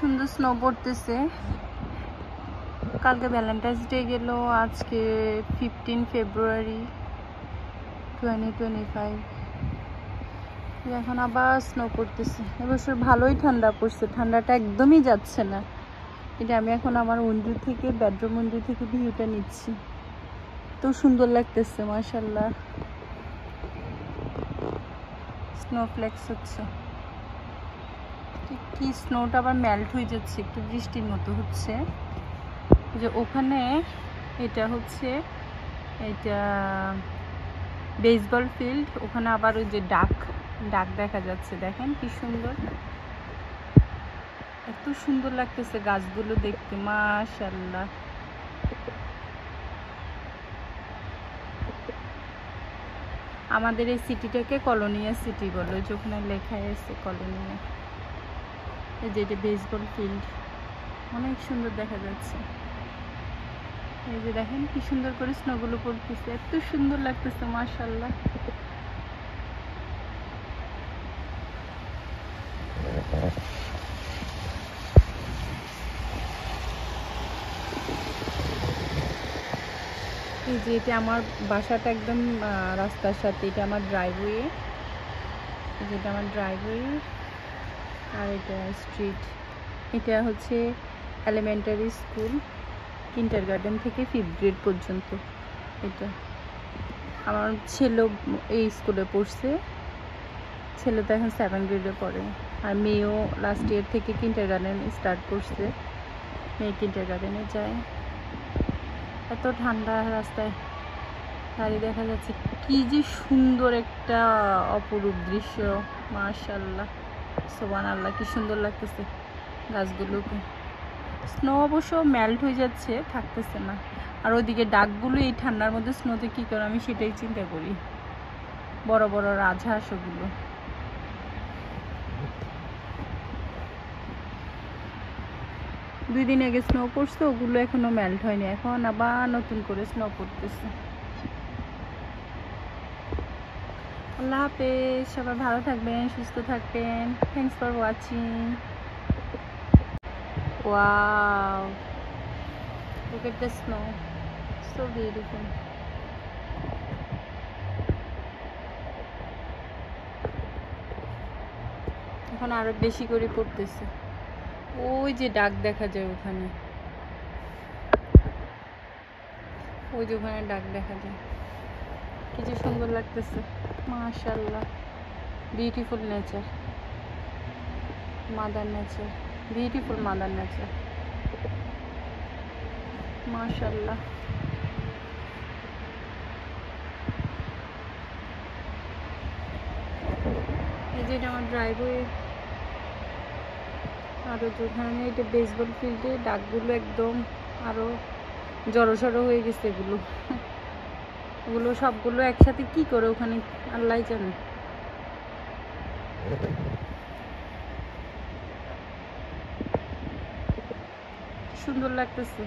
সুন্দর স্নো পড়তেছে। কালকে ভ্যালেন্টাইন্স ডে গেল, আজকে 15 ফেব্রুয়ারি 2025। এখন আবার স্নো পড়তেছে। এবছর ভালোই ঠান্ডা পড়ছে, ঠান্ডাটা একদমই যাচ্ছে না। এটা আমি এখন আমার উইন্ডো থেকে, বেডরুম উইন্ডো থেকে ভিউটা নিচ্ছি। তো সুন্দর লাগতেছে মাশাআল্লাহ। স্নো ফ্লেক্স হচ্ছে, কি স্নোটা আবার মেল্ট হয়ে যাচ্ছে, একটু বৃষ্টির মতো হচ্ছে। যে ওখানে এটা হচ্ছে, এটা বেসবল ফিল্ড, ওখানে আবার ওই যে ডাক দেখা যাচ্ছে। দেখেন কি সুন্দর, এত সুন্দর লাগতেছে গাছগুলো দেখতে মাশাআল্লাহ। আমাদের এই সিটিটাকে কলোনিয়া সিটি বলে, যেখানে লেখা আছে কলোনিয়া। এই যে এটা বেসবল ফিল্ড, অনেক সুন্দর দেখা যাচ্ছে। এই যে দেখেন কি সুন্দর করে স্নোগুলো পড়তেছে, এত সুন্দর লাগতেছে মাশাআল্লাহ। এই যে এটা আমার বাসাটা একদম রাস্তার সাথে, এটা আমার ড্রাইভওয়ে, যেটা আমার ড্রাইভওয়ে, আর এটা স্ট্রিট। এটা হচ্ছে এলিমেন্টারি স্কুল, কিন্ডারগার্টেন থেকে 5th গ্রেড পর্যন্ত। এটা আমার ছেলে এই স্কুলে পড়ছে, ছেলে তো এখন 7th গ্রেডে পড়ে। আর মেয়েও লাস্ট ইয়ার থেকে কিন্ডারগার্টেন স্টার্ট করছে, মেয়ে কিন্ডারগার্টেনে যায়। এত ঠান্ডা, রাস্তায় গাড়ি দেখা যাচ্ছে। কি যে সুন্দর একটা অপরূপ দৃশ্য মাশাআল্লাহ, সুবহানাল্লাহ, কি সুন্দর লাগতেছে গাছগুলোকে। স্নো অবশ্য মেল্ট হয়ে যাচ্ছে, থাকতেছে না। আর ওইদিকে ডাকগুলো এই ঠান্ডার মধ্যে স্নোতে কী করে, আমি সেটাই চিন্তা করি। বড় বড় রাজহাঁস ওগুলো। দুই দিন আগে স্নো পড়ছে, ওগুলো এখনো মেল্ট হয়নি, এখন আবার নতুন করে স্নো পড়তেছে। আল্লাহ হাফেজ, সবাই ভালো থাকবেন, সুস্থ থাকবেন। Thanks for watching. Wow, look at the snow, so beautiful. এখন আরো বেশি করে পড়তেছে। ওই যে ডাক দেখা যায় ওখানে, ওই যে ওখানে ডাক দেখা যায়। কি যে সুন্দর লাগতেছে মাশাআল্লাহ। Beautiful nature, mother nature, beautiful mother nature মাশাআল্লাহ। এই যে এটা আমার ড্রাইভওয়ে। আরো যেখানে এটা বেসবল ফিল্ডে ডাকগুলো একদম আরো জড়সড় হয়ে গেছে। ওগুলো সবগুলো একসাথে কি করে ওখানে আল্লাহ জানে। সুন্দর লাগতেছে।